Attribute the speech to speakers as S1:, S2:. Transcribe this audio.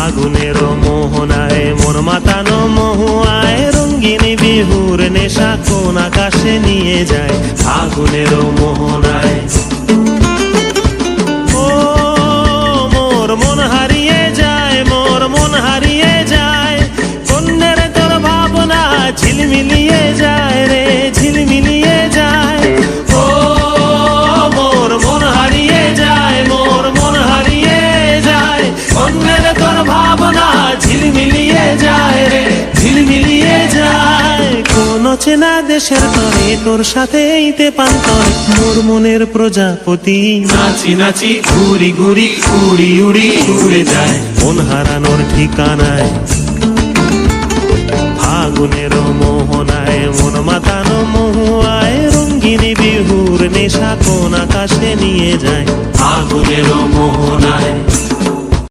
S1: ফাগুনের মোহনায় মন মাতানো মহুয়ায় রঙিন বিহুর নেশা কোন আকাশে নিয়ে যায় ফাগুনের মোহনায়। ও মোর মন হারিয়ে যায়, মোর মন হারিয়ে যায়, কন্যের তোর ভাবনা ঝিলমিলিয়ে যায় রে ঝিলমিলিয়ে যায়। ও মোর মন হারিয়ে যায়, মোর মন হারিয়ে যায়, কন্যের তোর ভাবনা ঝিলমিলিয়ে যায় রে ঝিলমিলিয়ে যায়। কোন চেনা দেশের তরে তোর সাথে ইতে পান্তরে মোর মনের প্রজাপতি নাচি নাচি ঘুরি ঘুরি উড়ি উড়ি উড়ে যায় মন হারানোর ঠিকানায়। ফাগুনের মোহনায় মন মাতানো মহুয়ায় রঙিন বিহুর নেশা কোন আকাশে নিয়ে যায় ফাগুনের মোহনায়।